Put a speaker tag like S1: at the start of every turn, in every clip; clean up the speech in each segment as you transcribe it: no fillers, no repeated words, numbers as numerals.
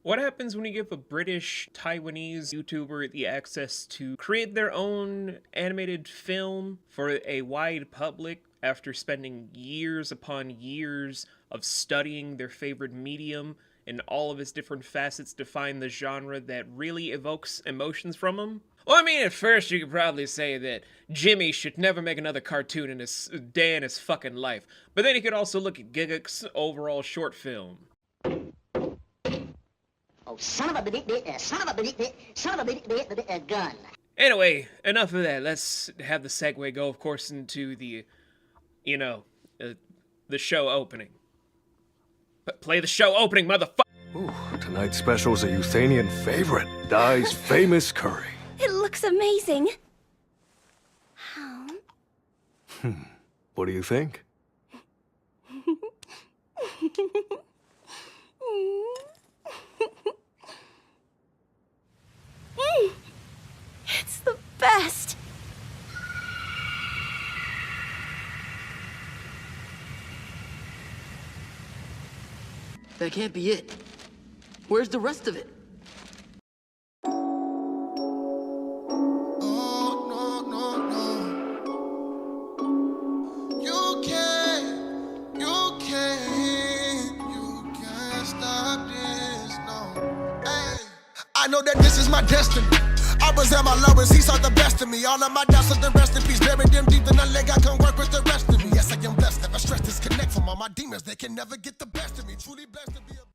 S1: What happens when you give a British, Taiwanese YouTuber the access to create their own animated film for a wide public after spending years upon years of studying their favorite medium and all of its different facets to find the genre that really evokes emotions from them? Well, I mean, at first you could probably say that Jimmy should never make another cartoon in his day in his fucking life, but then you could also look at Gigguk's overall short film.
S2: Oh, son of a gun.
S1: Anyway, enough of that. Let's have the segue go, of course, into the, the show opening. But play the show opening, motherfucker!
S3: Ooh, tonight's special's a Euthanian favorite. Dai's famous curry.
S4: It looks amazing. How?
S3: What do you think?
S4: It's the best.
S5: That can't be it. Where's the rest of it?
S6: I know that this is my destiny. I was at my lowest, he saw the best of me. All of my doubts are the rest in peace. Buried them deep, then I let God come work with the rest of me. Yes, I am blessed, never stress, disconnect from all my demons. They can never get the best of me. Truly blessed to be a...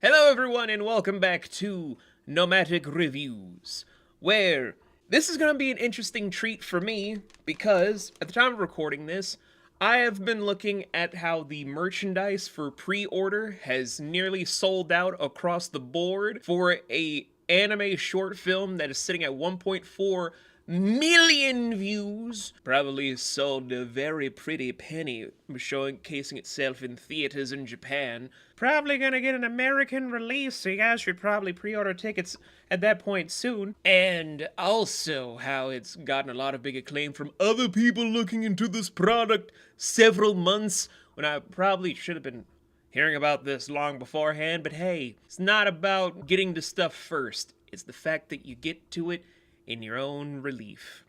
S1: Hello everyone and welcome back to Nomadic Reviews, where this is going to be an interesting treat for me because at the time of recording this, I have been looking at how the merchandise for pre-order has nearly sold out across the board for a anime short film that is sitting at 1.4 million views. Probably sold a very pretty penny, showcasing itself in theaters in Japan. Probably gonna get an American release, so you guys should probably pre-order tickets at that point soon. And also how it's gotten a lot of big acclaim from other people looking into this product several months, when I probably should have been hearing about this long beforehand. But hey, it's not about getting to stuff first. It's the fact that you get to it in your own belief.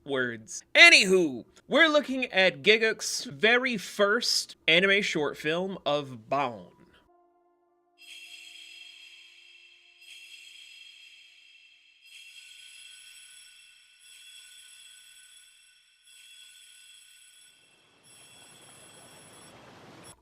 S1: Words. Anywho, we're looking at Gigguk's very first anime short film of Bâan.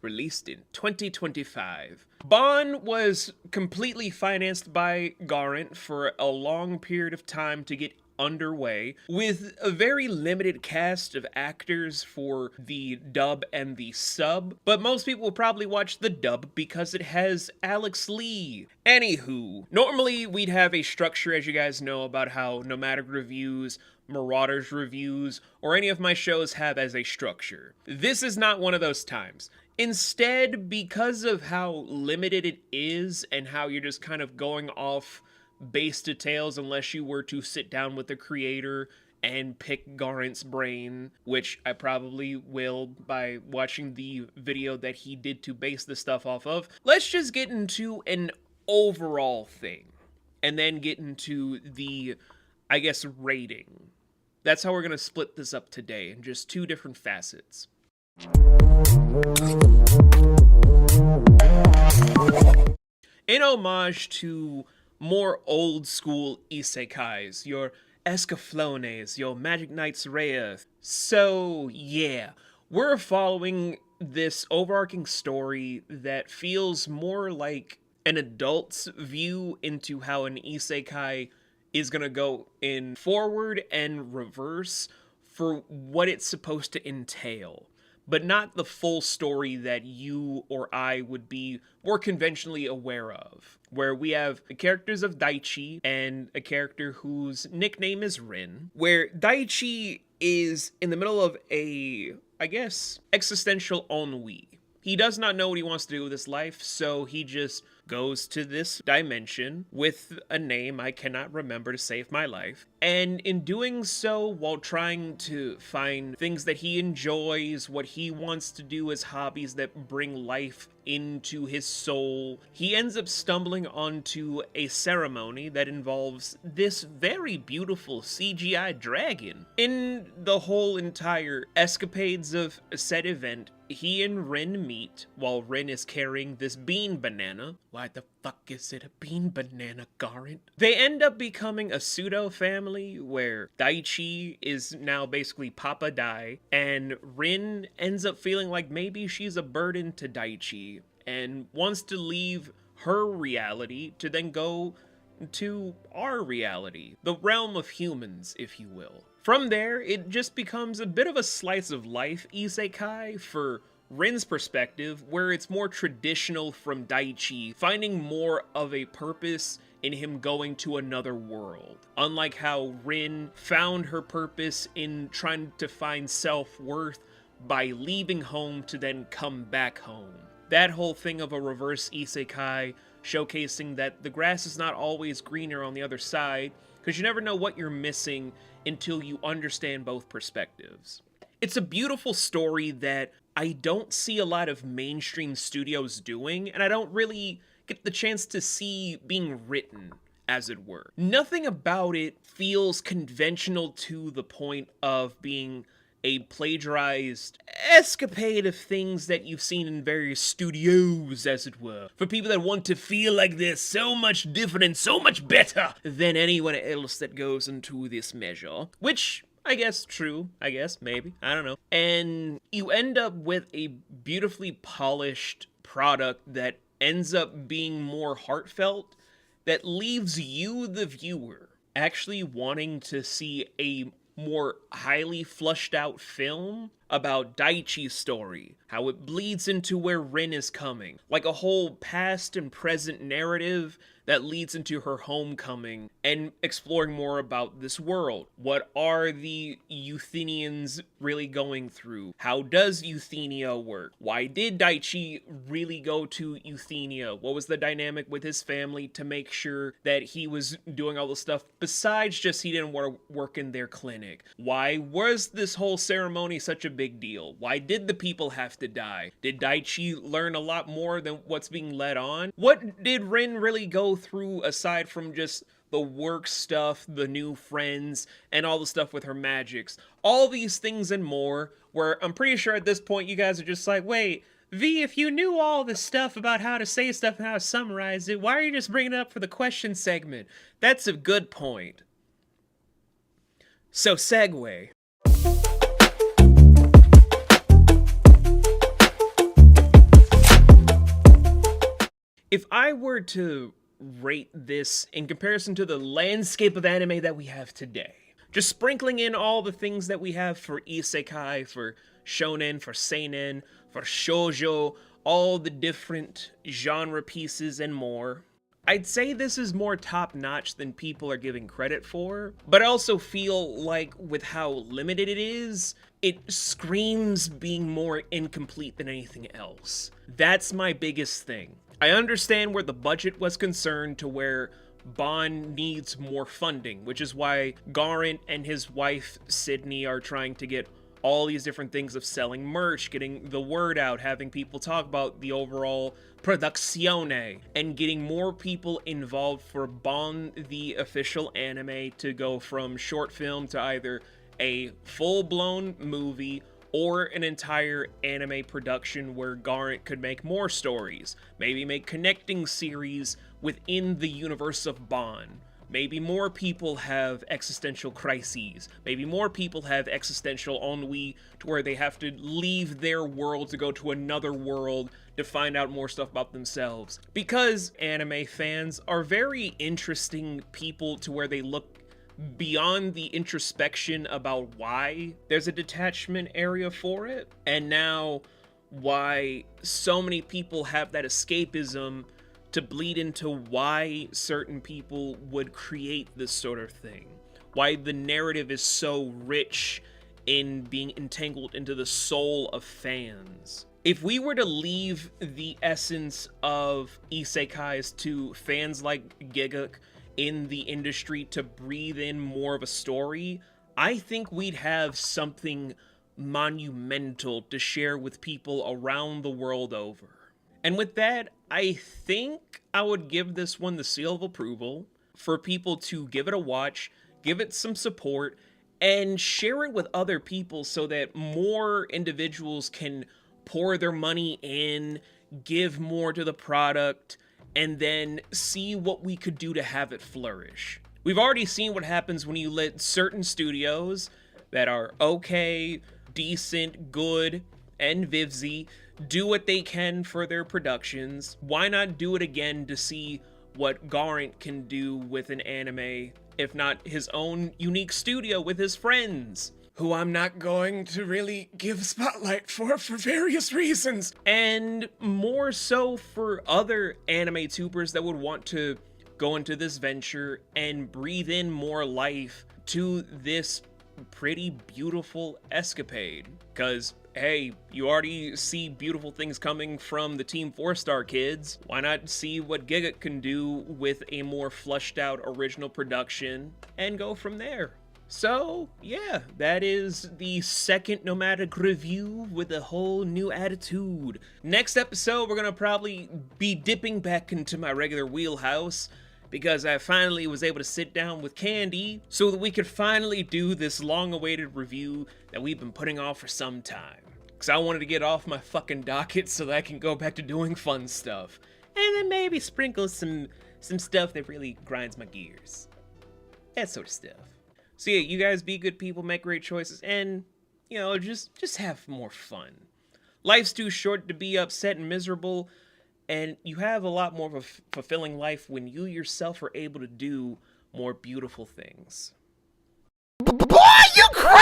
S1: Released in 2025. Bâan was completely financed by Garnt for a long period of time to get underway, with a very limited cast of actors for the dub and the sub, but most people will probably watch the dub because it has Alex Lee. Anywho, normally we'd have a structure, as you guys know, about how Nomadic Reviews, Marauders Reviews, or any of my shows have as a structure. This is not one of those times. Instead, because of how limited it is and how you're just kind of going off base details unless you were to sit down with the creator and pick Garnt's brain, which I probably will by watching the video that he did to base the stuff off of, let's just get into an overall thing and then get into the, I guess, rating. That's how we're going to split this up today in just two different facets. In homage to more old-school isekais, your Escaflones, your Magic Knights Rhea. So, yeah, we're following this overarching story that feels more like an adult's view into how an isekai is gonna go in forward and reverse for what it's supposed to entail, but not the full story that you or I would be more conventionally aware of, where we have the characters of Daichi and a character whose nickname is Rin, where Daichi is in the middle of a, I guess, existential ennui. He does not know what he wants to do with his life, so he just goes to this dimension with a name I cannot remember to save my life. And in doing so, while trying to find things that he enjoys, what he wants to do as hobbies that bring life into his soul, he ends up stumbling onto a ceremony that involves this very beautiful CGI dragon. In the whole entire escapades of said event, he and Rin meet while Rin is carrying this bean banana. Why the fuck is it a bean banana, Garnt? They end up becoming a pseudo family where Daichi is now basically Papa Dai, and Rin ends up feeling like maybe she's a burden to Daichi and wants to leave her reality to then go to our reality, the realm of humans, if you will. From there, it just becomes a bit of a slice of life isekai for Rin's perspective, where it's more traditional from Daichi, finding more of a purpose in him going to another world. Unlike how Rin found her purpose in trying to find self-worth by leaving home to then come back home. That whole thing of a reverse isekai, showcasing that the grass is not always greener on the other side, because you never know what you're missing until you understand both perspectives. It's a beautiful story that I don't see a lot of mainstream studios doing, and I don't really get the chance to see being written, as it were. Nothing about it feels conventional to the point of being a plagiarized escapade of things that you've seen in various studios, as it were. For people that want to feel like they're so much different and so much better than anyone else that goes into this measure. Which, I guess, true. I guess, maybe. I don't know. And you end up with a beautifully polished product that ends up being more heartfelt, that leaves you, the viewer, actually wanting to see a more highly flushed out film about Daichi's story, how it bleeds into where Rin is coming, like a whole past and present narrative that leads into her homecoming and exploring more about this world. What are the Euthenians really going through? How does Euthenia work? Why did Daichi really go to Euthenia? What was the dynamic with his family to make sure that he was doing all the stuff besides just he didn't want to work in their clinic? Why was this whole ceremony such a big deal? Why did the people have to die? Did Daichi learn a lot more than what's being led on? What did Rin really go through aside from just the work stuff, the new friends, and all the stuff with her magics? All these things and more, where I'm pretty sure at this point you guys are just like, wait, V, if you knew all this stuff about how to say stuff and how to summarize it, why are you just bringing it up for the question segment? That's a good point. So, segue. If I were to rate this in comparison to the landscape of anime that we have today, just sprinkling in all the things that we have for isekai, for shonen, for seinen, for shoujo, all the different genre pieces and more, I'd say this is more top-notch than people are giving credit for, but I also feel like with how limited it is, it screams being more incomplete than anything else. That's my biggest thing. I understand where the budget was concerned to where Bâan needs more funding, which is why Garnt and his wife Sydney are trying to get all these different things of selling merch, getting the word out, having people talk about the overall produzione, and getting more people involved for Bâan the official anime to go from short film to either a full-blown movie or an entire anime production where Garnt could make more stories, maybe make connecting series within the universe of Bâan. Maybe more people have existential crises. Maybe more people have existential ennui to where they have to leave their world to go to another world to find out more stuff about themselves. Because anime fans are very interesting people to where they look beyond the introspection about why there's a detachment area for it, and now why so many people have that escapism to bleed into why certain people would create this sort of thing. Why the narrative is so rich in being entangled into the soul of fans. If we were to leave the essence of isekais to fans like Gigguk in the industry to breathe in more of a story, I think we'd have something monumental to share with people around the world over. And with that, I think I would give this one the seal of approval for people to give it a watch, give it some support, and share it with other people so that more individuals can pour their money in, give more to the product, and then see what we could do to have it flourish. We've already seen what happens when you let certain studios that are okay, decent, good, and Vivzy do what they can for their productions. Why not do it again to see what Garnt can do with an anime, if not his own unique studio with his friends, who I'm not going to really give spotlight for various reasons. And more so for other anime tubers that would want to go into this venture and breathe in more life to this pretty beautiful escapade. Because, hey, you already see beautiful things coming from the Team 4-Star kids. Why not see what Gigguk can do with a more fleshed out original production and go from there? So, yeah, that is the second Nomadic review with a whole new attitude. Next episode, we're gonna probably be dipping back into my regular wheelhouse because I finally was able to sit down with Candy so that we could finally do this long-awaited review that we've been putting off for some time. Because I wanted to get off my fucking docket so that I can go back to doing fun stuff. And then maybe sprinkle some stuff that really grinds my gears. That sort of stuff. So yeah, you guys be good people, make great choices, and, you know, just have more fun. Life's too short to be upset and miserable, and you have a lot more of a fulfilling life when you yourself are able to do more beautiful things.
S6: Boy, you crazy!